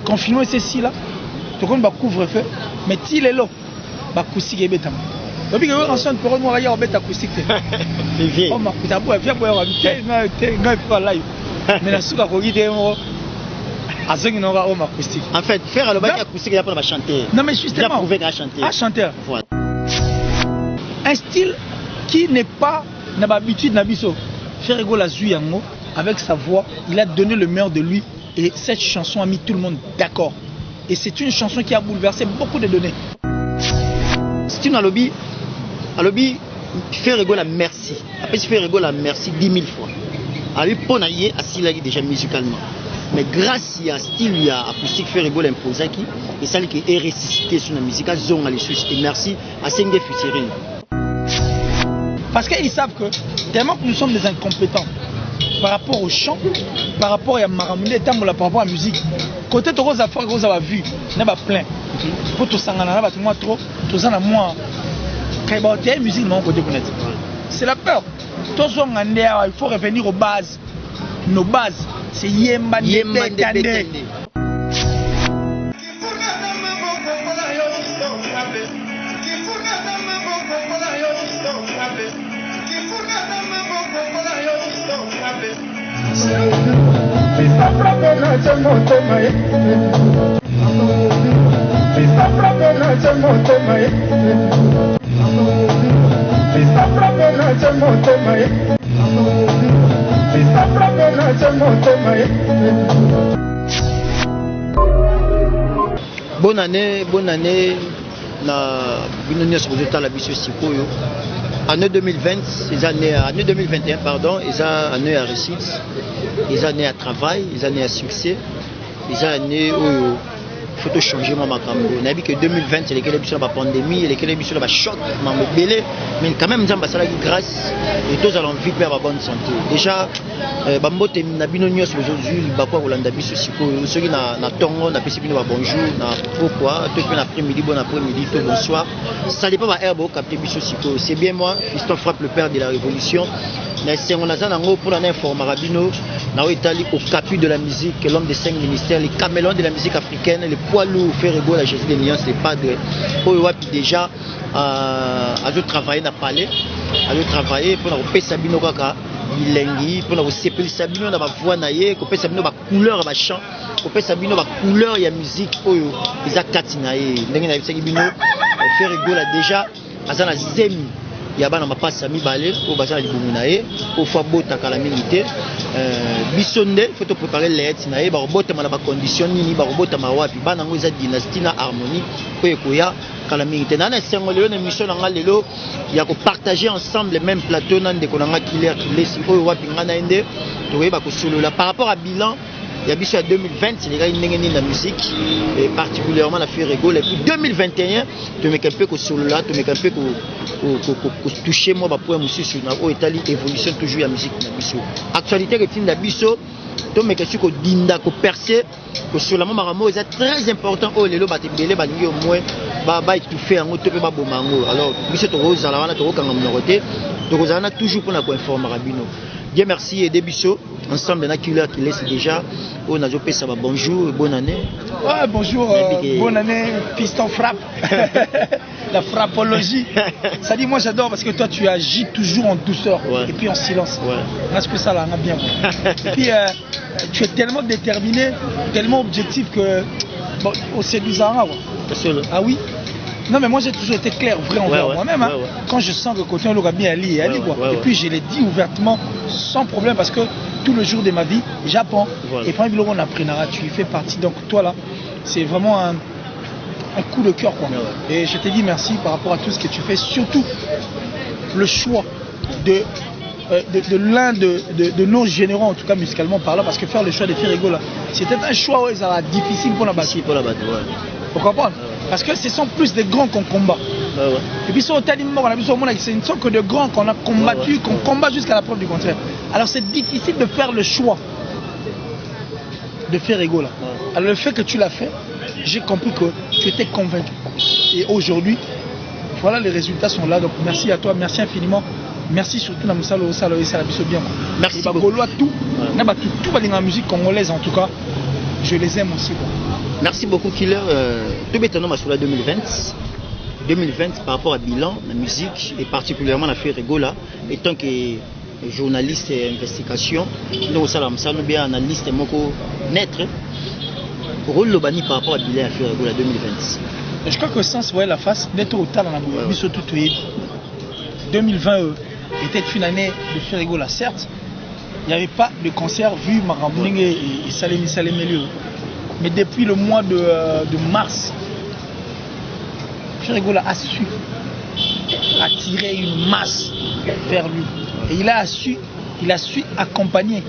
confinement c'est si là tout comme couvre-feu mais il est là bakusiki ebetama depuis que on sonne pour moi ya obeta acoustique les vieux oh ma putain boy viens boy non pas live mais la souka ko gite mo azongi no ga ma acoustique en fait faire le bac acoustique il y a pas chanter non mais justement il a prouvé qu'à chanter voilà un style qui n'est pas na habitude na biso Ferrego la zui yango avec sa voix il a donné le meilleur de lui et cette chanson a mis tout le monde d'accord et c'est une chanson qui a bouleversé beaucoup de données style alobi Ferrego la merci après Ferrego la merci 10 000 fois avec ponaye asilaki déjà musicalement mais grâce à style il y a acoustique Ferrego l'imposant qui et ça qui est ressuscité sur la musique à zone à les et merci à Senge Futurine parce qu'ils savent que tellement que nous sommes des incompétents par rapport au chant par rapport à Maramundé par rapport à la musique côté de Rosa Fort Rosa va vu n'a pas plein pour tout ça on a pas trop tout ça na moi quand il y a musique non côté connaître c'est la peur tout ça il faut revenir aux bases nos bases c'est yemba ndetande Bonne année na binonia sur le la biso sikoyo année 2020 ces années année 2021 pardon ils ont année à réussite ils années à travail ils années à succès ils années où faut tout changer mon makambo on a vu que 2020 c'est lesquels émissions la pandémie et lesquels émissions la choc mambo belé mais quand même nous ça la grâce et tous allons vivre pour la bonne santé déjà bambote na binonia sur aujourd'hui ba quoi Rolanda biso sikoyo ceux qui na tongo na pesi bino bonjour na pourquoi tout bien après-midi bon après-midi tout bonsoir ça dépend ba herbe capter biso sikoyo c'est bien moi Fiston Frappe le père de la révolution mais c'est on a ça nango pour la informer rabino na Italie au capu de la musique l'homme des 5 ministères les camélons de la musique africaine les poids lourds Ferrego la Jésus des millions c'est pas de Oyoapi déjà à travailler na palais à travailler pour la pesa bino kaka bilengi pour la sepelisa bino na ba voix na ye ko pesa bino ba couleur ba chant ko pesa bino ba couleur ya musique oyo eza kati na ye ndenge na bisaki bino Ferrego la déjà azana zemi ya bana mapasa mibale au bazala libumu na ye au fois bota kala milité bisonde faut préparer les na ye ba robota na ba condition nini ba robota mawapi bana ngo eza dynastie na harmonie ko ekoya kala milité na sengo lelo na mission na lelo ya ko partager ensemble les mêmes plateaux na ndeko na killer kilesi oyo wapi ngana ende to yeba ko solola par rapport à bilan il y a biso à 2020 c'est les gars une la musique et particulièrement la Ferrego et puis 2021 tu mets un peu que sur là tu mets un peu que toucher moi ba point monsieur sur na Italie évolution toujours la musique na biso actualité que tin la biso to mets que sur ko dinda ko percer que sur la maramo c'est très important oh lelo ba tebele ba lingi au moins ba étouffer en to pe ba bomango alors biso to roza la wana to kanga mnoroté to rozana toujours pour la ko informer rabino. Dieu merci et Debisso, ensemble de Killer qui laisse déjà. On a joué ça bonjour et bonne année. Ouais, bonjour, bonne année, Fiston Frappe. La frappologie. Ça dit, moi j'adore parce que toi tu agis toujours en douceur et puis en silence. Parce que ça là, on a bien. Et puis tu es tellement déterminé, tellement objectif que bon, on séduit Zara. Ah oui. Non mais moi j'ai toujours été clair, vrai envers moi-même. Hein. Quand je sens que côté on l'aura bien Ali et Ali quoi. Et puis je l'ai dit ouvertement, sans problème, parce que tout le jour de ma vie, j'apprends. Et puis on apprenara, tu y fais partie. Donc toi là, c'est vraiment un coup de cœur quoi. Et je te dis merci par rapport à tout ce que tu fais, surtout le choix de l'un de nos généraux, en tout cas musicalement parlant, parce que faire le choix de Ferrego là, c'était un choix difficile pour la bataille. Faut comprendre. Parce que ce sont plus des grands qu'on combat. Et puis sur c'est une sorte que de grands qu'on a combattu, qu'on combat jusqu'à la preuve du contraire. Alors c'est difficile de faire le choix de Ferrego là. Alors le fait que tu l'as fait, j'ai compris que tu étais convaincu. Et aujourd'hui, voilà, les résultats sont là. Donc merci à toi, merci infiniment. Merci surtout à Moussalo Salo et Salabiso bien. Merci beaucoup. Tout la musique congolaise en tout cas. je les aime aussi. Quoi. Merci beaucoup, Killer. Tout bêtement, sur la 2020. 2020 par rapport à bilan, la musique et particulièrement la Ferregola, étant que journaliste et investigation, nous sommes bien analyste et naître. Rôle le bani par rapport à bilan à Ferregola 2020. Je crois que sens voyait la face d'être au talent dans la surtout 2020 était une année de Ferregola, certes. Il n'y avait pas de concert vu Marambling et Salémé. Mais depuis le mois de mars, Ferregola a su attirer une masse vers lui. Et il a su accompagner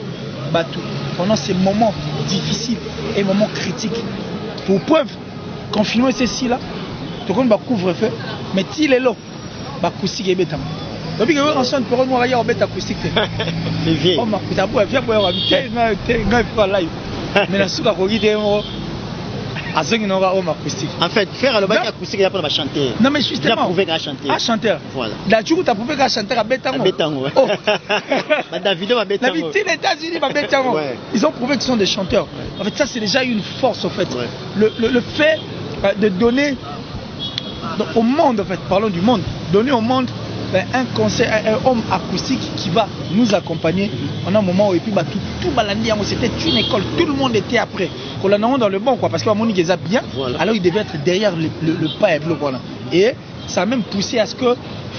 Batou pendant ces moments difficiles et moments critiques. Pour preuve, confinement ceci là, tout le monde va couvre-feu, mais s'il est là, va cousser et bétam. Donc il y a un son pour moi hier au bête acoustique. C'est vieux. Oh ma putain, pour faire pour habiter, non pas live. Mais la souka ko gide mo azongi no ga o acoustique. En fait, faire le bac acoustique il a pas chanter. Non mais justement, il a prouvé qu'à chanter. À chanteur. Voilà. La tu as prouvé qu'à chanter à Betango. Betango. Oh. David va Betango. La victime des États-Unis va Betango. Ils ont prouvé qu'ils sont des chanteurs. En fait, ça c'est déjà une force en fait. Le fait de donner au monde en fait, parlons du monde, donner au monde un concert, un homme acoustique qui va nous accompagner en un moment où et puis bah, tout balandi, c'était une école, tout le monde était après. On l'a dans le bon quoi, parce que Monique est bien, alors il devait être derrière le pas et bleu voilà. Et ça a même poussé à ce que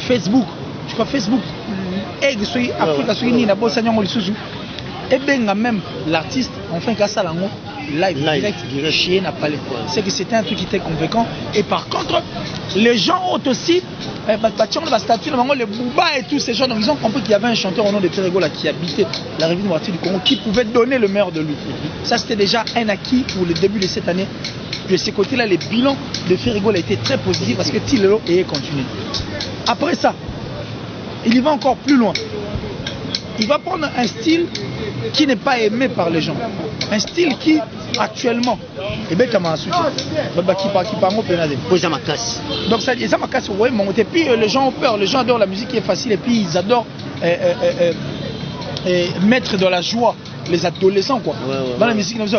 Facebook, je crois Facebook, et bien même l'artiste, enfin qu'à ça live direct chez Napalais. C'est que c'était un truc qui était convaincant. Et par contre, les gens ont aussi, les Bouba et tous ces gens, donc ils ont compris qu'il y avait un chanteur au nom de Ferregola qui habitait la rive nord du Congo, qui pouvait donner le meilleur de lui. Ça c'était déjà un acquis pour le début de cette année. De ce côté-là, les bilans de Ferregola étaient très positifs parce que Tilelo est continué. Après ça, il y va encore plus loin. Il va prendre un style qui n'est pas aimé par les gens. Un style qui, actuellement, est bien comme un soutien. Donc ça dit, ça m'a cassé. Et puis les gens ont peur, les gens adorent la musique qui est facile et puis ils adorent mettre de la joie les adolescents quoi. Dans la musique, parce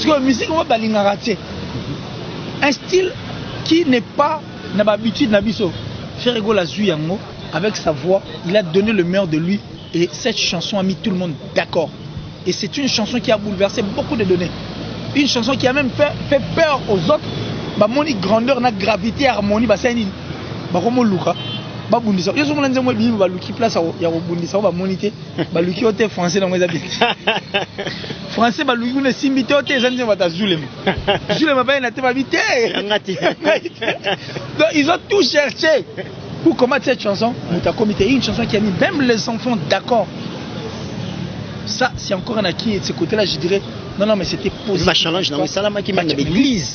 que la musique, on va rater. Un style qui n'est pas d'habitude, Ferregola Zuyango. Avec sa voix, il a donné le meilleur de lui et cette chanson a mis tout le monde d'accord. Et c'est une chanson qui a bouleversé beaucoup de données. Une chanson qui a même fait peur aux autres. Moni grandeur, na gravité, harmonie, c'est une. Comme Luka, Babundisa. Je suis en train de dire que place il y a Babundisa, Bamonité, Baluki au français dans mes habits. Français, Baluki, on est simité au thé, Zanzi, Bata Zulem. Zulem, ils ont tout cherché. Pour combattre cette chanson, une chanson qui a mis même les enfants d'accord. Ça, c'est encore un acquis. Et de ce côté-là, je dirais, non, mais c'était positif. Challenge,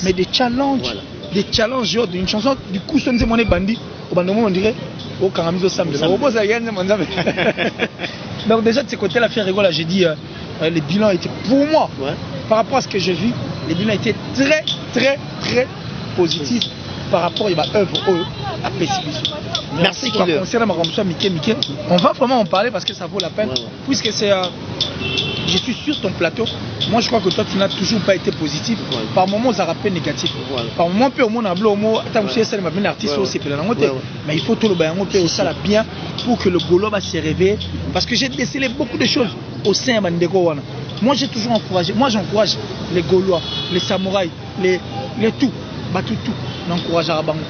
mais des challenges. Voilà. Des challenges. Une chanson, du coup, ça nous est bandit. Au bandit, on dirait, au Karamizo Sambe. Donc, déjà, de ce côté-là, Ferregola, j'ai dit, les bilans étaient, pour moi, par rapport à ce que j'ai vu, les bilans étaient très, très, très positifs. Par rapport à l'œuvre à Pessibiso. Merci on va vraiment en parler parce que ça vaut la peine. Puisque c'est. Je suis sur ton plateau. Moi je crois que toi tu n'as toujours pas été positif. Par moments ça rappelle négatif. Par moments peu au monde a bloqué un artiste aussi mais il faut tout le bain ça la bien pour que le Golo va se réveiller. Parce que j'ai décelé beaucoup de choses au sein de Mandego. Moi j'ai toujours encouragé. Moi j'encourage les Gaulois, les samouraïs, les tout. Tout. N'encourage à Rabango.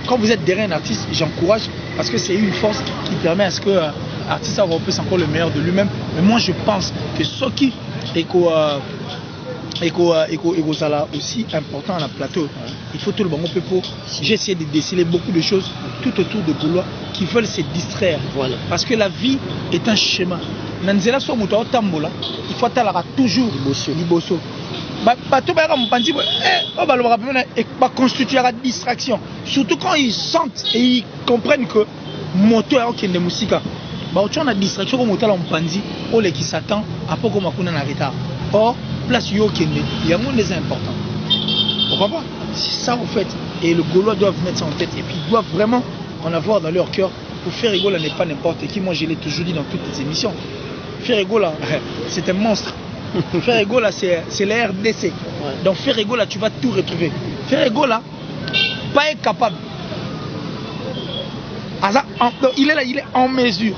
Quand vous êtes derrière un artiste, j'encourage parce que c'est une force qui permet à ce que l'artiste repose encore le meilleur de lui-même. Mais moi je pense que ce qui est aussi important à la plateau, il faut tout le bon pour. J'ai essayé de déceler beaucoup de choses tout autour de Gaulois qui veulent se distraire. Parce que la vie est un schéma. Nanzela so muto tambola, il faut attendre toujours liboso. Bateau va constituer la distraction. Surtout quand ils sentent et ils comprennent que moteur est de musique. On a la distraction comme moteur en panzi, on les qui s'attend à peu comme on a en retard. Or, place yo kende, il y a un monde important. Pourquoi pas? C'est ça en fait. Et le Gaulois doivent mettre ça en tête et puis ils doivent vraiment en avoir dans leur cœur. Pour Ferregola n'est pas n'importe qui. Moi je l'ai toujours dit dans toutes les émissions. Ferregola, c'est un monstre. Ferregola, c'est la RDC. Ouais. Donc Ferregola, tu vas tout retrouver. Ferregola, pas est capable. Il est là, il est en mesure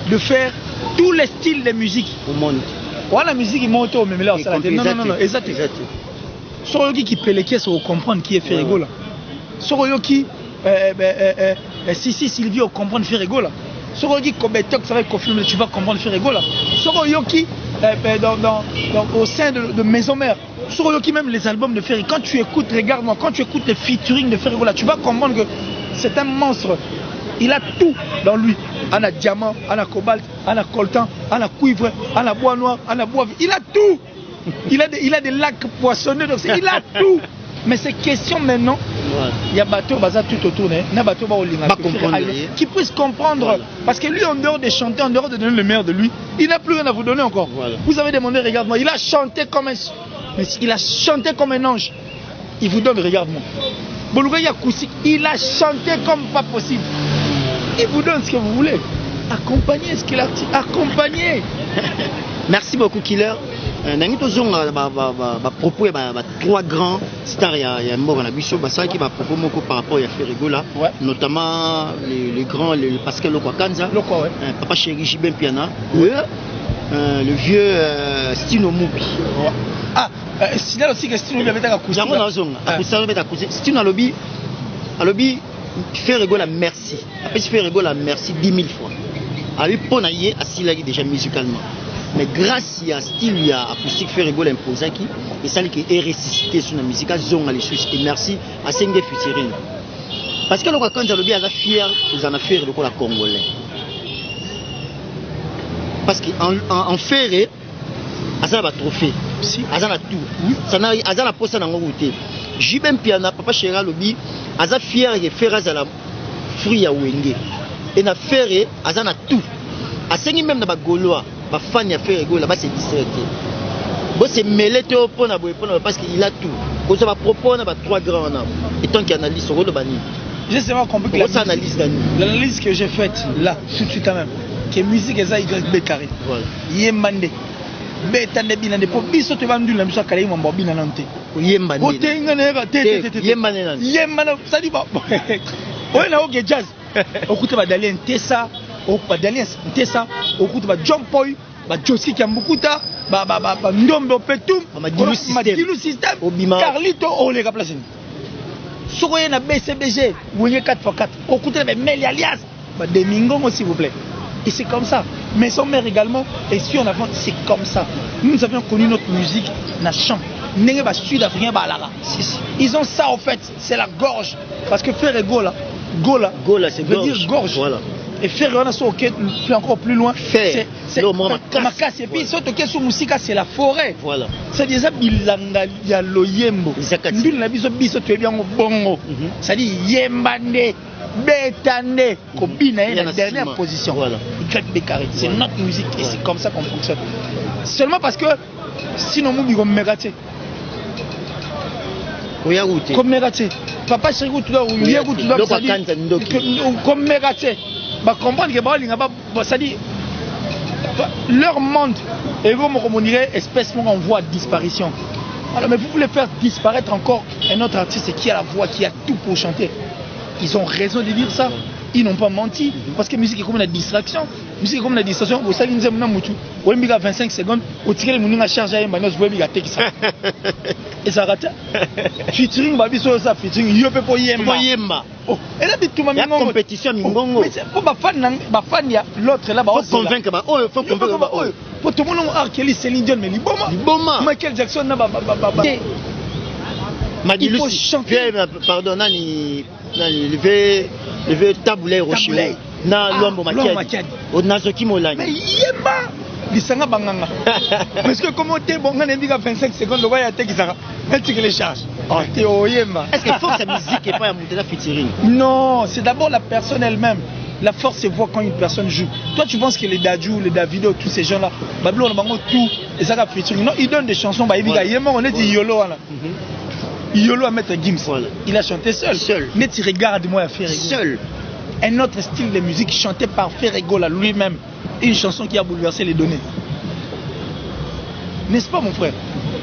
de faire tous les styles de musique au monde. Ouais, la musique, il monte au même là. Non, exactement. Soroyoki qui peut les caisses pour comprendre qui est Ferregola. Soroyoki, si Sylvie, on comprend Ferregola. Soroyoki, Kobetok, ça va confirmer, tu vas comprendre Ferregola. Soroyoki, au sein de Maison Mère. Soroyoki, même les albums de Ferregola. Quand tu écoutes, regarde-moi, quand tu écoutes les featuring de Ferregola, tu vas comprendre que c'est un monstre. Il a tout dans lui. On a diamant, on a cobalt, on a coltan, on a cuivre, on a bois noir, on a bois vif. Il a tout. Il a des lacs poissonneux. Donc il a tout. Mais c'est question maintenant. Il y a bateau bazar tout autour. Il y a bateau qui puisse comprendre. Voilà. Parce que lui, en dehors de chanter, en dehors de donner le meilleur de lui, il n'a plus rien à vous donner encore. Voilà. Vous avez demandé, regarde-moi. Il a chanté comme un ange. Il vous donne, regarde-moi. Boluga Yakoussi, il a chanté comme pas possible. Il vous donne ce que vous voulez. Accompagnez ce qu'il a dit. Accompagnez. Merci beaucoup, Killer. Nangi tozonga propos trois grands stars il y a mort en abisso ça qui va propos moko par rapport à Ferregola, notamment les grands, le Pascal Lokwakanza, Papa Chéri Jibin Piana, le vieux Stino Mubi. C'est là aussi que Stino Mubi avait accouché. Stino Alobi Ferregola merci. Après Ferregola merci 10 000 fois. Avec Ponaye Asilagi déjà musicalement. Mais grâce à style à acoustique Ferregola imposé qui et ça qui est ressuscité sur la musique zonga les Suisses et merci à Senge Futurine parce que le quand Alobi a fier vous en a fait le congolais parce que en ferré azana ba trophée azana tout ça na azana posa na ngoute Jibem Piana Papa Chéri Alobi aza fier et faire azala fruit ya wenge et na ferré azana tout asengi même na ba goloa ma fan a fait Ferregola là-bas c'est distrait. Bon c'est mêlé parce qu'il a tout. Quand ça va proposer trois grands et tant qu'il analyse sur le bani. J'ai seulement compris que l'analyse que j'ai faite là tout de suite quand même que musique est ça YB carré. Voilà. Yemande. Betande binande pour biso te vandu la musique kala yimba binana nte. Yemande. Otenga nera Yemande. Yemande ça dit ba. Ouais na oge jazz. Okuta ba dalien tesa. Ba Daniel Tessa, okuta ba John Boy, ba Joski Kambukuta, ba Ndombe Petum, Madilu System, Carlito Ole Kaplasin. Sokoye na BCBG, Wouye 4x4, okuta ba Meli Alias, ba Demingongo s'il vous plaît. Et c'est comme ça. Mais son mère également, et si on avance, c'est comme ça. Nous avions connu notre musique, na chant. N'est pas sud-africain, ba lara. Ils ont ça en fait, c'est la gorge. Parce que Ferregola, Gola, c'est veut dire gorge. Voilà. Et faire on a ça encore plus loin. C'est Makasi. Et puis surtout que sur musique c'est la forêt. Voilà. C'est déjà bilanga ya loyembo. Ndule na biso tu es bien au bongo. Ça dit yembande betande copine la dernière position. Voilà. C'est notre musique et c'est comme ça qu'on fonctionne. Seulement parce que sinon nous comme mégate. Comme mégate. Papa Chéri tout là où il y a tout là comme mégate. Bah comprendre que ça dit leur monde et vous me direz espèce en voie de disparition. Alors mais vous voulez faire disparaître encore un autre artiste qui a la voix, qui a tout pour chanter. Ils ont raison de dire ça. Ils n'ont pas menti parce que musique est comme une distraction. Musique est comme une distraction. Vous savez nous aimons mutu. Vous avez 25 secondes. Vous tirez le monde à charger à manos. Vous avez attaqué ça. Et ça rate. Featuring babi sur ça featuring. Yo pe po yemba. Oh. Et là tout ma mingongo. Compétition mingongo. Pour ma fan ya l'autre là ba. Faut convaincre ba. Oh faut convaincre ba. Oh. Pour tout le monde R. Kelly, Céline Dion mais liboma. Michael Jackson na ba. Il faut chanter. Pardon nani le veut tabouler rocher na lombo makiadi o nazoki molani mais yeba lisanga banganga parce que comment t'es bon on a dit 25 secondes le voyage attaque ça tu les charges oh t'es oyema est-ce qu'il faut que sa musique est pas à monter la featuring non c'est d'abord la personne elle-même la force se voit quand une personne joue toi tu penses que les Dadju les Davido tous ces gens là bablo on bango tout et ça va featuring non ils donnent des chansons bah yema on est dit yolo là Yolo à mettre Gims. Voilà. Il a chanté seul. Mais tu regardes moi à Ferregola. Seul. Un autre style de musique chanté par Ferregola lui-même. Une chanson qui a bouleversé les données. N'est-ce pas mon frère?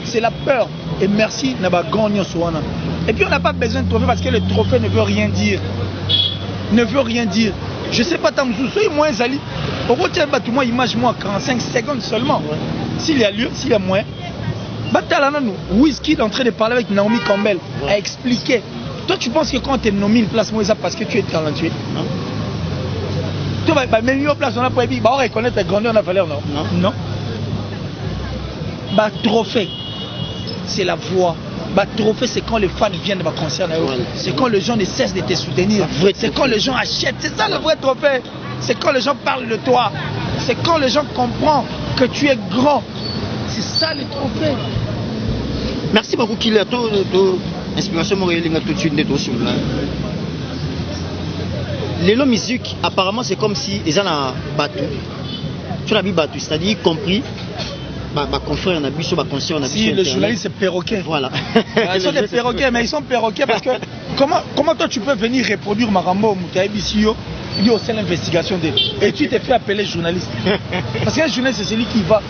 C'est la peur. Et merci Naba Gagnon Soana. Et puis on n'a pas besoin de trophée parce que le trophée ne veut rien dire. Ne veut rien dire. Je sais pas, soyez moins Zali. Au retient tout moi image moi 45 secondes seulement. S'il y a lieu, s'il y a moins. Batalana nous, Whisky est en train de parler avec Naomi Campbell, a expliqué. Toi tu penses que quand tu es nommé une place moi parce que tu es talentueux? Non. Toi même une place on a pas dit, on reconnaît ta grandeur, on a valeur non? Non. Bah trophée, c'est la voix. Bah trophée c'est quand les fans viennent de ma concert. C'est quand les gens ne cessent de te soutenir. C'est quand les gens achètent. C'est ça le vrai trophée. C'est quand les gens parlent de toi. C'est quand les gens comprennent que tu es grand. C'est ça le trophée. Merci beaucoup Killer. Inspiration Morelinga tout de suite net aussi. L'élo musique apparemment c'est comme si ils en a battu. Tu l'as vu battu, c'est-à-dire compris. Ma confrère on a vu sur ma conscience on a vu. Si le journaliste c'est perroquet. Voilà. Ils sont des perroquets mais ils sont perroquets parce que comment toi tu peux venir reproduire Marambo Moutaï Bissio dit au sein de l'investigation et tu t'es fait appeler journaliste. Parce qu'un journaliste c'est celui qui va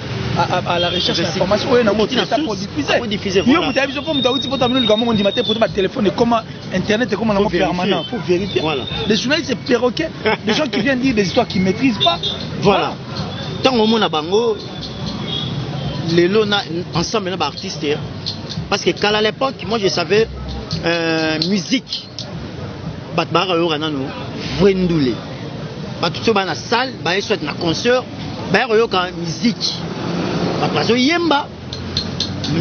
à la recherche d'informations. Oui, pour diffuser. Téléphone et comment internet est comme un permanent. Il faut vérifier. Les journalistes c'est perroquets. Les gens qui viennent dire des histoires qu'ils ne maîtrisent pas. Voilà. Tant au monde à Bango, les lots ensemble d'artistes. Parce que à l'époque, moi je savais musique. Batbara Yoranano, Wendoulé. Tout dans la salle, ils sont dans la concert, ils musique. Yemba,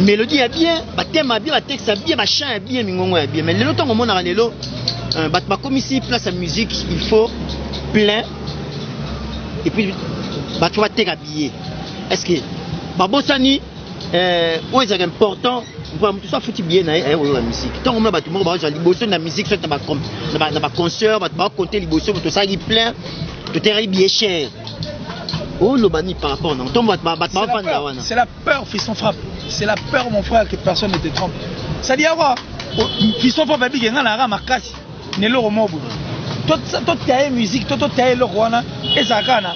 mélodie est bien, thème est bien, texte est bien, chant est bien, mais le temps où on a l'élo, comme ici, place à musique, il faut plein. Et puis, tu vas t'habiller. Est-ce que, Babosani, où est important? Tout ça faut bien la musique. Tant on a bâtiment, la musique, soit dans ma concert, dans côté libosson, tout ça il plein, tout est bien cher. Oh le bani par rapport non. C'est la peur, fiston frappe. C'est la peur mon frère que personne ne te trompe. Ça dit quoi? Fiston frappe baby qui ngana rama kasi. Nelo romobu. Toi tu as musique, toi tu as le roi et ça kana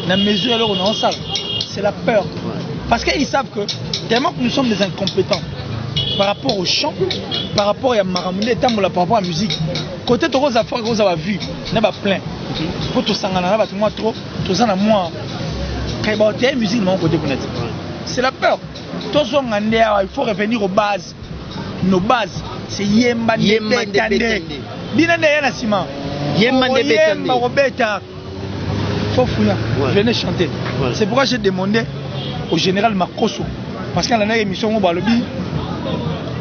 na mesure le on salle. C'est la peur. Parce qu'ils savent que tellement que nous sommes des incompétents. Par rapport au chant, par rapport à Maramouné, par rapport à la musique. Côté de Rosa Fort, Rosa a vu, il y a plein. Pour tout ça, on a trop, tout ça, on a moins. Quand il y a une musique, c'est la peur. Tout ça, il faut revenir aux bases. Nos bases, c'est Yemba Ndebetande. Binande Yanasima. Yemba Ndebetande. Robeta. Faut fouiller. Venez chanter. C'est pourquoi j'ai demandé au général Makoso. Parce qu'il y a une émission où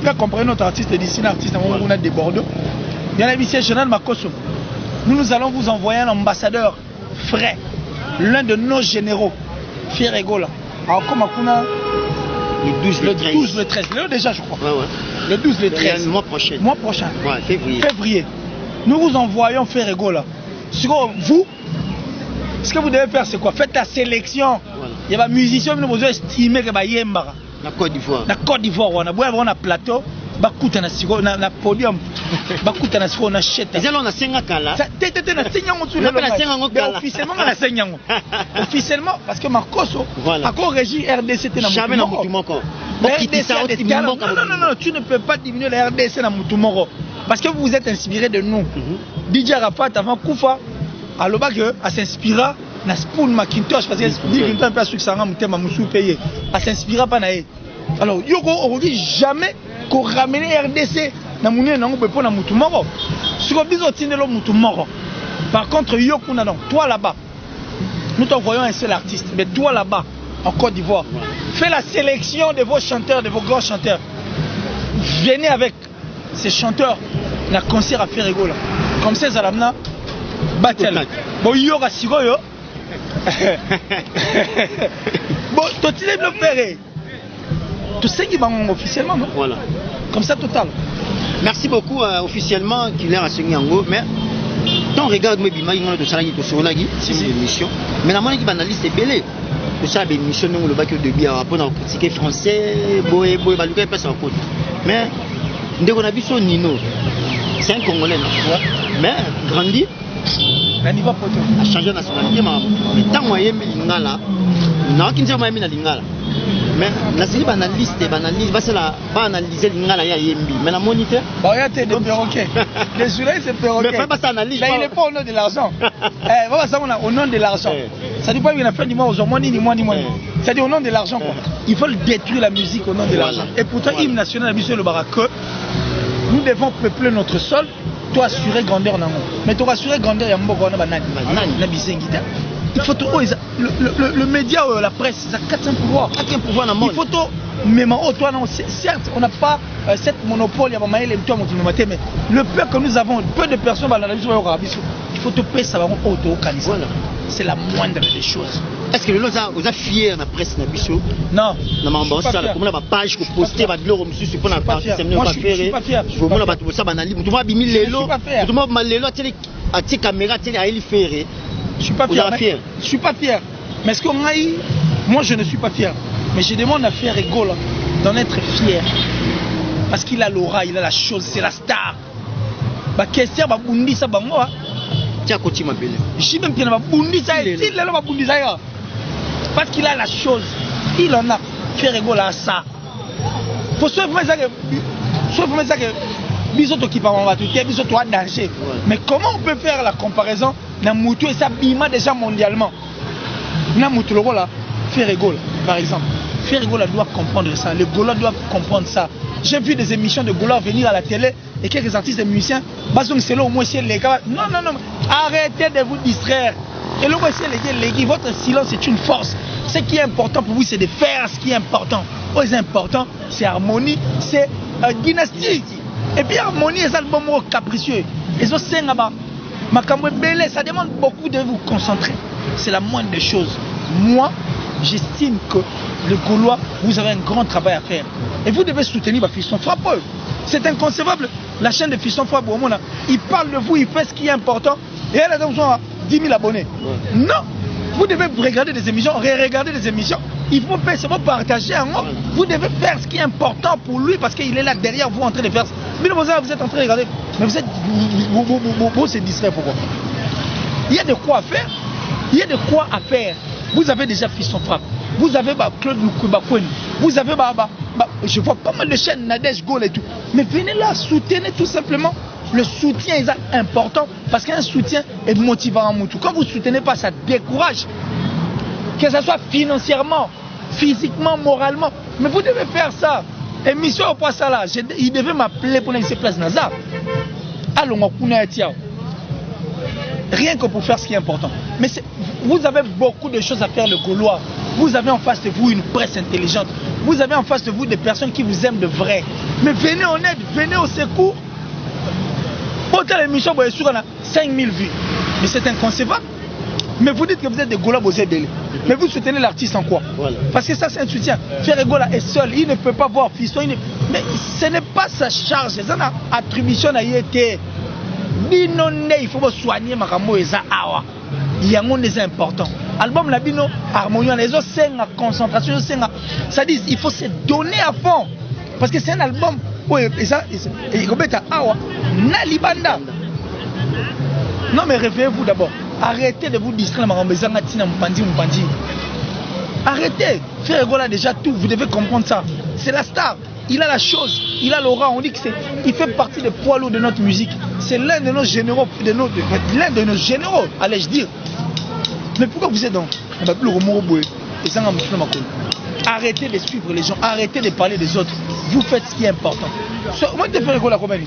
il a compris notre artiste d'ici, un artiste de Bordeaux. Il y a un général Makoso. Nous allons vous envoyer un ambassadeur frais, l'un de nos généraux, Fieregola. Alors comme on a le 12, le 13, déjà je crois. Le 12, le 13. Mois prochain. Mois prochain. Février. Nous vous envoyons Fieregola. Vous, ce que vous devez faire c'est quoi? Faites la sélection. Il y a des musiciens qui nous ont estimé que Yemba. La Côte d'Ivoire. La Côte d'Ivoire, on a un plateau, on a un podium, on achète. Officiellement, parce que Marcoso a régi RDC. Jamais dans Moutoumoko. Non, tu ne peux pas diminuer la RDC dans Moutoumoko. Parce que vous êtes inspiré de nous. DJ Arafat avant Koufa, à l'obak, a s'inspira. Na Spoon Macintosh parce que dit que pas succès à Moutem Moussou payé à s'inspirer pas naé. Alors Yoko aujourd'hui jamais qu'on ramène RDC na mouné na ngobé pour na Moutoumoro. Ce qu'on biso tinelo Moutoumoro. Par contre Yoko non, toi là-bas. Nous t'envoyons un seul artiste, mais toi là-bas en Côte d'Ivoire, fais la sélection de vos chanteurs, de vos grands chanteurs. Venez avec ces chanteurs na concert à Fieregola. Comme ça Zalamna battle. Bon Yoga Sigoyo. Bon, toi tu le faire. Tu sais qu'il va officiellement, non? Voilà. Comme ça, total. Merci beaucoup officiellement qu'il est à Sengango. Mais quand on regarde mes bimas, il y a des salariés qui sont là, c'est une émission. Mais la moindre qui banalise est belé. Tout ça, une émission, nous, le bac de bien, après on a critiqué français, boé, balouka, pas sans compte. Mais dès qu'on a vu son Nino, c'est un Congolais, non? Mais grandi. A changé de nationalité, mais tant moyen, là, Non, qui ne sait pas na lingala. Mais la série banaliste, pas analyser lingala ya yembi. Mais la moniteur. Bah regarde des perroquets. Désolé, c'est perroquet. Mais pas ça analyse. Mais il n'est pas au nom de l'argent. Voilà ça on a au nom de l'argent. Ça dit pas qu'il a fait du moins aux ni moi ni moi. Ça dit au nom de l'argent quoi. Ils veulent détruire la musique au nom de l'argent. Et pourtant hymne national à Bissau le Baraka, nous devons peupler notre sol. Toi assurer grandeur non. Mais toi assurer grandeur ya mboko na banani. Na bisengita. Il faut tout le média la presse ça 400 pouvoirs dans le monde. Il faut tout mais toi non certes on n'a pas cette monopole ya maïle toi mon mais le peu que nous avons peu de personnes dans la vie il faut tout payer ça va auto canisa. C'est la moindre des choses. Est-ce que vous êtes fier de la presse na biso? Non. Na mamba ça comme la page que poster va de l'euro monsieur sur la page c'est mieux pas faire. Je vois la bateau ça banali tout va bimi lelo. Tout va malelo à tes caméras télé à il faire. Je suis pas fier. Je suis pas fier. Mais ce qu'on a eu, moi je ne suis pas fier. Mais je demande à Fier Ego d'en être fier. Parce qu'il a l'aura, il a la chose, c'est la star. Bah question bah bundi ça bah moi. Tiens côté ma belle. J'ai même bien bah bundi ça et il là bah bundi ça. Parce qu'il a la chose, il en a. Fier Ego là ça. Faut suivre ça que biso to kipa on va tout biso to danger. Mais comment on peut faire la comparaison na mutu et ça bima déjà mondialement. Na mutu le là Fier Ego par exemple. Fier Ego doit comprendre ça, les Gaulois doivent comprendre ça. J'ai vu des émissions de Gaulois venir à la télé et quelques artistes et musiciens basons c'est là au moins les gars. Non, arrêtez de vous distraire. Et le voici les gars, votre silence est une force. Ce qui est important pour vous c'est de faire ce qui est important. Ce qui est important c'est harmonie, c'est dynastie. Et puis harmonie est un album capricieux. Et ça c'est ça demande beaucoup de vous concentrer. C'est la moindre des choses. Moi, j'estime que les Gaulois, vous avez un grand travail à faire. Et vous devez soutenir Fiston Frappe. C'est inconcevable. La chaîne de Fiston Frappe, il parle de vous, il fait ce qui est important. Et elle a donc 10 000 abonnés. Non, vous devez regarder des émissions, re-regarder des émissions. Il faut faire, c'est partager. Vous devez faire ce qui est important pour lui parce qu'il est là derrière vous en train de faire. Mais vous êtes en train de regarder. Mais vous êtes. Vous c'est distrait pourquoi? Il y a de quoi faire. Il y a de quoi à faire. Vous avez déjà Fiston Frappe. Vous avez Claude Lukubakouen. Vous avez je vois pas mal de chaînes, Nadège Gaulle et tout. Mais venez là, soutenez tout simplement. Le soutien est important parce qu'un soutien est motivant en tout. Quand vous ne soutenez pas, ça décourage. Que ce soit financièrement, physiquement, moralement. Mais vous devez faire ça. Et mission au point ça là, il devait m'appeler pour laisser place Nazar. Allons, rien que pour faire ce qui est important. Mais vous avez beaucoup de choses à faire, le Gaulois. Vous avez en face de vous une presse intelligente. Vous avez en face de vous des personnes qui vous aiment de vrai. Mais venez en aide, venez au secours. Autant l'émission, vous avez 5000 vues. Mais c'est inconcevable. Mais vous dites que vous êtes des Gaulois, vous êtes des. Mais vous soutenez l'artiste en quoi? Voilà. Parce que ça, c'est un soutien. Fier Ego est seul, il ne peut pas voir Fiston. Mais ce n'est pas sa charge. C'est une attribution à YT. Il faut soigner ma ramo et ça. Il y a un monde important. Album la bino harmonie les autres c'est la concentration ça dit il faut se donner à fond parce que c'est un album et ça et Robeta awa na libanda. Non mais réveillez-vous d'abord. Arrêtez de vous distraire arrêtez. Fier Ego déjà tout, vous devez comprendre ça. C'est la star. Il a la chose, il a l'aura, on dit que il fait partie des poids lourds de notre musique. C'est l'un de nos généraux, allais-je dire. Mais pourquoi vous êtes dans arrêtez de suivre les gens, arrêtez de parler des autres. Vous faites ce qui est important. Moi, je fais la combien?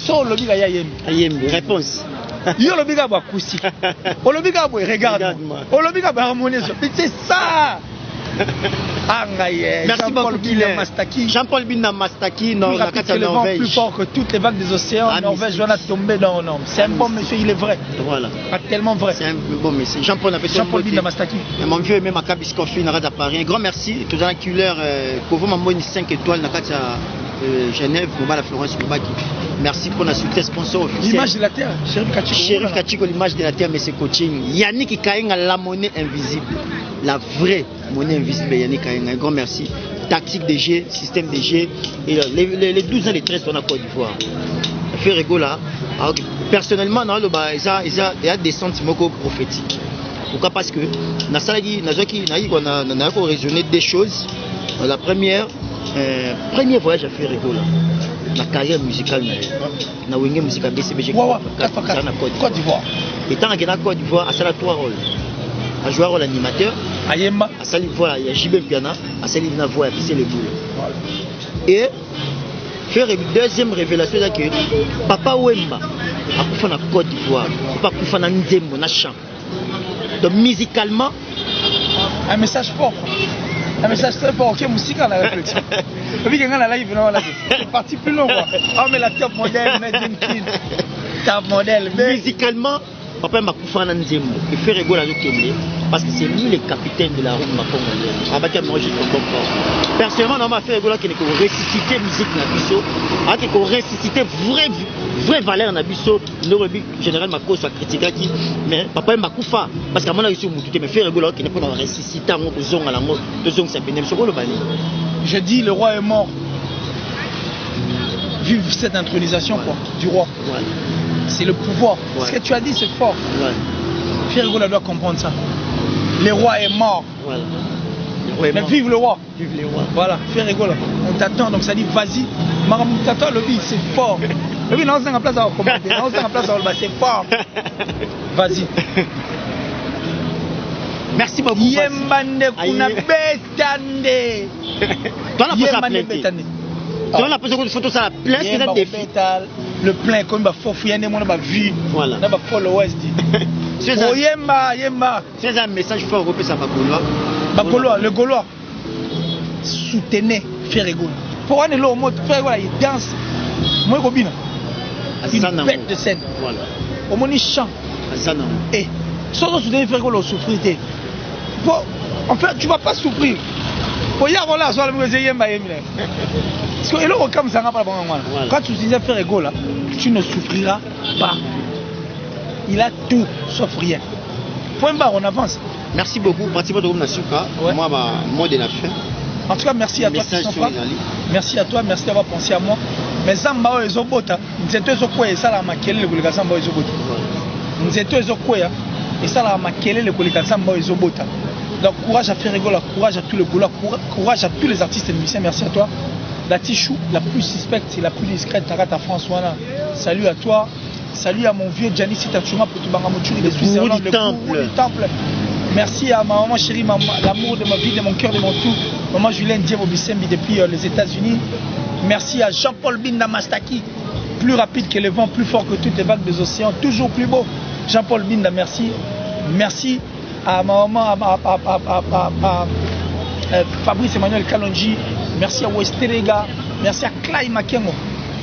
Réponse. Regarde-moi. C'est ça. Merci beaucoup. Jean-Paul Binda Mastaki, plus fort que toutes les vagues des océans. Norvège va tomber. Non. C'est un bon monsieur, il est vrai. Voilà. Tellement vrai. C'est un bon monsieur. Jean-Paul Binda Mastaki. Mon vieux même à Kabiscofi, n'a pas Paris. Un grand merci. Tout un culeur pour vous, maman, 5 étoiles, n'a pas Genève, Mobala Florence Mobaki. Merci pour la soutien sponsor officiel. L'image de la terre, Chérif Kachiko, l'image de la terre, mais c'est coaching. Yannick Kainga, la monnaie invisible. La vraie monnaie invisible, Yannick Kainga. Un grand merci. Tactique des G, système des G. Et les 12 ans de 13 on a Côte d'Ivoire. Fier Ego là. Personnellement, il y a des sentiments prophétiques. Pourquoi? Parce que na salaki na raisonner des choses. La première voyage à faire rigolo. La carrière musicale na wenge musical BCBG Côte d'Ivoire. Et tant que na Côte d'Ivoire, ça a 3 rôles. A jouer rôle animateur, Ayemba, a sali voilà, il y a JB Piana, a sali na voix, puis c'est le boulot. Et faire une deuxième révélation c'est que Papa Wemba a kufa na Côte d'Ivoire, pas kufa na nzembo na chant. Donc musicalement, un message fort. Un message très fort, ok, musique à la réflexion. Et puis, quand on a live, c'est parti plus long. Ah, mais la top modèle, top modèle. Musicalement, Papa Makoufana Nzembo, il fait rigoler à Kende, parce que c'est lui le capitaine de la rumba congolaise. Abatia Manger Congo. Personnellement, on m'a fait rigoler qu'il faut ressusciter musique Nabiso, qu'il faut ressusciter vraie valeur Nabiso. Le général Mako soit critiqué, mais Papa Makoufa, parce qu'à mon avis, il me fait rigoler qu'il ne peut pas ressusciter un autre zone à la mode, le zone c'est bénéfique. Je dis, le roi est mort. Vive cette intronisation quoi, du roi. Ouais. C'est le pouvoir. Ouais. Ce que tu as dit, c'est fort. Ouais. Ferrigola doit comprendre ça. Le roi est mort. Voilà. Mais vive le roi. Vive le roi. Voilà, Ferrigola. On t'attend, donc ça dit vas-y. Maram t'attend, le vie, c'est fort. Le vie, non, c'est en place à commenter. Non, c'est en place à c'est fort. Vas-y. Merci beaucoup. Yembande kuna betande. Toi, la pose à plainte. Toi, la pose à photo, ça la plainte, c'est un défi. Le plein, comme il va fouiller, il va vu. Voilà. Il va followers. Oh, Yemba. C'est un message fort européen, ça va Gaulois. Gaulois, le Gaulois. Soutenez Ferrigola. Pour un élo, Ferrigola, il danse. Moi, Robin. Une bête de scène. Voilà. Au moins, il chante. Et, sans soutenir Ferrigola, souffrir. En fait, tu ne vas pas souffrir. Pour y avoir là, soit le musée Yemba. Parce que là, comme ça, quand tu disais Ferrigola, tu ne souffriras pas. Il a tout sauf rien. Point barre, on avance. Merci beaucoup. Pratiquement de Nasuka. Moi, mot de la fin. En tout cas, merci à toi. Merci à toi, merci d'avoir pensé à moi. Mais Zamba et Zobota, nous étions quoi et ça la maquille le Bolika Zamba et Zobota. Nous étions quoi et ça la maquille le Bolika Zamba et Zobota. Donc courage à Ferrigola, courage à tous les Gaulois, courage à tous les artistes et musiciens. Merci à toi. La Tichou, la plus suspecte et la plus discrète, Tarata François. Salut à toi. Salut à mon vieux Gianni Sitachuma pour tout Bangamochuri, les Suisses, le temple. Merci à ma maman chérie, l'amour de ma vie, de mon cœur, de mon tout. Maman Julien Diebo Bissembi depuis les États-Unis. Merci à Jean-Paul Binda Mastaki, plus rapide que le vent, plus fort que toutes les vagues des océans, toujours plus beau. Jean-Paul Binda, merci. Merci à ma maman, à Fabrice Emmanuel Kalonji. Merci à Westerega. Merci à Clay Makengo,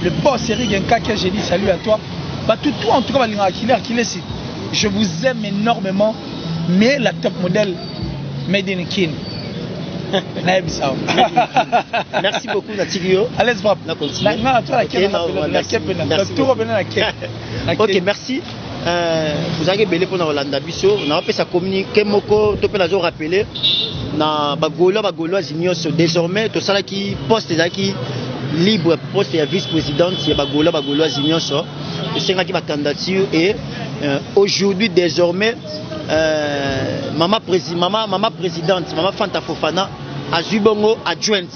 le boss Eric Genka, que j'ai dit salut à toi. Bah, tout en tout cas, je vous aime énormément, mais la top modèle Made in Kin. Merci beaucoup, Natigio. Allez, Ok, merci. Vous avez belé pour Rolanda Bisso. On a fait ça communiquer, Moko, tu peux la rappeler. Na Bagolois, désormais, tout ça qui poste qui libre poste et vice-présidente, c'est Bagolois, c'est ma candidature et aujourd'hui désormais maman présidente, maman Fanta Fofana a Zubongo adjointe,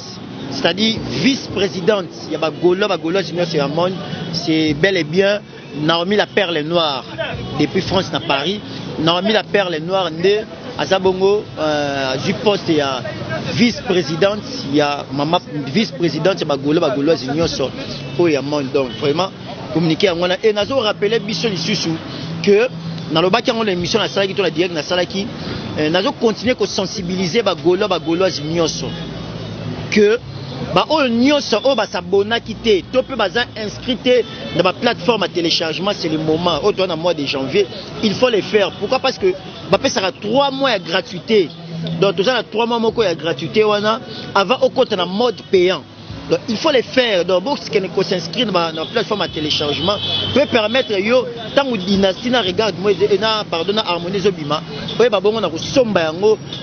c'est-à-dire vice-présidente. Il y a Bagolois Junior, c'est bel et bien Naomi la Perle Noire depuis France à Paris. Naomi la Perle Noire né à Zabongo du poste et à vice-présidente. Il y a maman vice-présidente, c'est Bagolois Junior pour y a donc vraiment communiquer à moi et nous avons rappelé Bisso Lissusu que dans le bac l'émission la salle qui la direct la salle qui nous avons continué à sensibiliser Bagolois Nyonso que Nyonso s'abonner quitter tout peut inscrit dans ma plateforme à téléchargement. C'est le moment au mois de janvier il faut le faire. Pourquoi? Parce que ça sera 3 mois de gratuité. Donc tout ça 3 mois de gratuité avant au compte en mode payant. Donc, il faut les faire. Donc, si on s'inscrit dans la plateforme à téléchargement, peut permettre, tant que dynastie regarde, pardon, harmoniser Bima, on a somba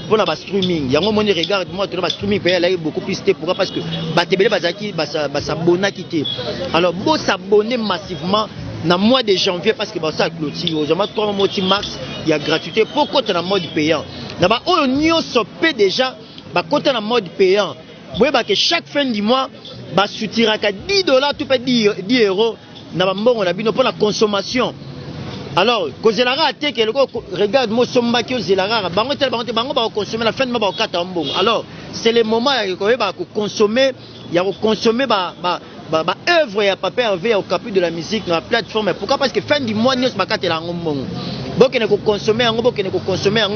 pour la streaming. Il y a un moment regarde, moi, tu as streaming, il y a beaucoup plus de pourquoi? Parce que Batebele Bazaki, s'abonner quitter. Alors, bon s'abonner massivement dans le mois de janvier, parce que ça a clôture, aux 3 mois de mars, il y a gratuité. Pourquoi tu es en mode payant? D'abord, on s'oppose déjà, quand tu es en mode payant, vous voyez que chaque fin du mois, soutira $10, tu peux 10 euros, on a pour la consommation. Alors, quand vous regarde, moi, je suis consommer la fin de mois, alors, c'est le moment où consommer, il y a consommer œuvre et papier au capu de la musique dans la plateforme. Pourquoi? Parce que fin du mois, nous sommes à consommer,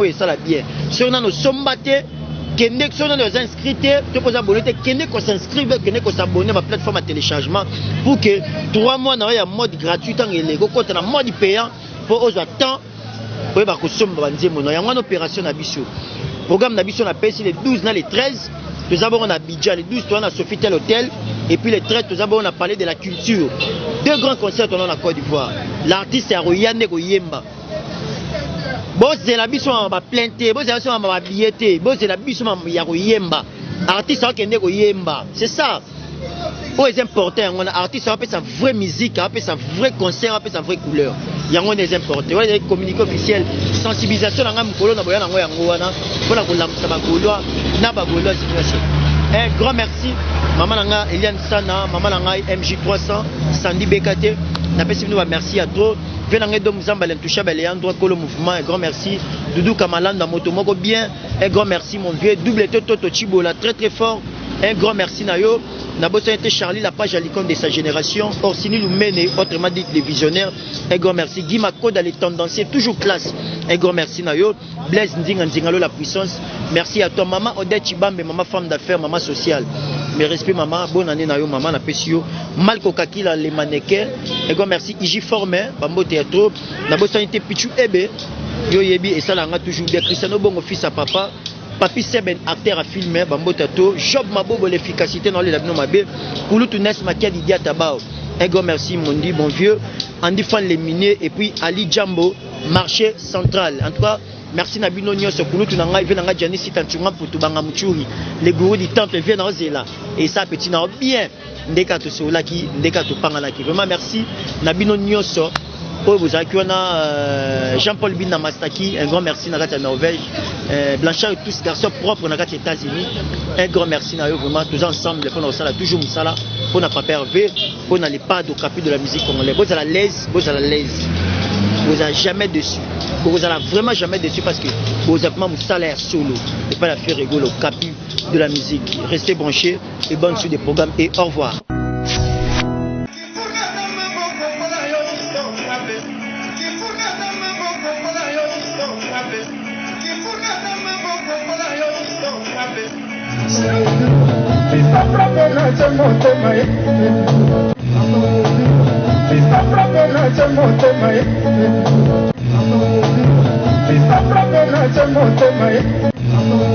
et ça la bien. Si on a nos sommatés, si on a nos inscrits, tu peux s'abonner, qu'on s'inscrive, qu'on s'abonne à la plateforme à téléchargement pour que 3 mois, il y a un mode gratuit, quand on a un mode payant pour aux attentes, pour consommer, il y a une opération à Bissou. Le programme d'Abissou, on a payé les 12, les 13. Nous avons un Abidjan, les 12, on a Sofitel Hôtel. Et puis les 13, nous avons on a parlé de la culture. 2 grands concerts on a en Côte d'Ivoire. L'artiste est Royane Goyemba. Bon, c'est la Bissou en plainte, bon, c'est la Bissou en billetté, bon, c'est la Bissou en Yaroyemba. Artiste en Goyemba. C'est ça. C'est important, on a artiste, on a sa vraie musique, on a sa vraie concert, on a sa vraie couleur. Il y a des important. Il y a des communiqués officiels, sensibilisation, on a un grand merci. Maman Nanga, Eliane Sana, Maman Nanga, MJ300, Sandy BKT. Merci à toi. Un grand merci. Doudou Kamalanda, Motomoko bien. Un grand merci, mon vieux. Double Toto Chibola, très très fort. Un grand merci, Nayo. Nabosa était Charlie, la page à l'icône de sa génération. Orsini Lumene, autrement dit les visionnaires. Un grand merci. Guy Mako dans les tendanciers, toujours classe. Un grand merci, Nayo. Blaise Ndingalo, la puissance. Merci à toi, maman Odette Chibambe, maman femme d'affaires, maman sociale. Mes respects, maman. Bonne année, Nayo, maman, na Pessio. Malko Kakila, les mannequins. Un grand merci. Iji Formé, Bambo Théâtre. Nabosa était Pichu Ebe. Yo Yebi, et ça, là, toujours bien. Cristiano Bongo, fils à papa. Papi Seben, acteur à filmer, Bambo Tato, Job Mabobo, l'efficacité dans les abnons mabé, Kouloutou Nes Makia Didia Tabao. Un grand merci, mon dit, bon vieux. Andy Fan les miniers, et puis Ali Djambo, marché central. En tout cas, merci Nabino Nyos, Kouloutou Nanga, il vient dans Djani Sitanchunga pour Tubanga Mouchouri. Les gourous du temple viennent en Zéla. Et ça, petit, n'a bien. Ndeka Soulaki, Ndeka Pangalaki. Vraiment, merci. Nabino Nyos. Vous avez Jean-Paul Bina Mastaki, un grand merci à la Norvège. Blanchard et tous garçons propres aux États-Unis. Un grand merci à eux, vraiment, tous ensemble. Pour nous, toujours Moussala, pour ne pas perdre, pour n'aller pas au capu de la musique congolaise. Vous allez à l'aise, vous allez à l'aise. Vous n'allez jamais dessus. Vous n'allez vraiment jamais dessus parce que vous avez mon salaire solo. Et pas la faire rigoler au capu de la musique. Restez branchés et bonne suite des programmes et au revoir. Stop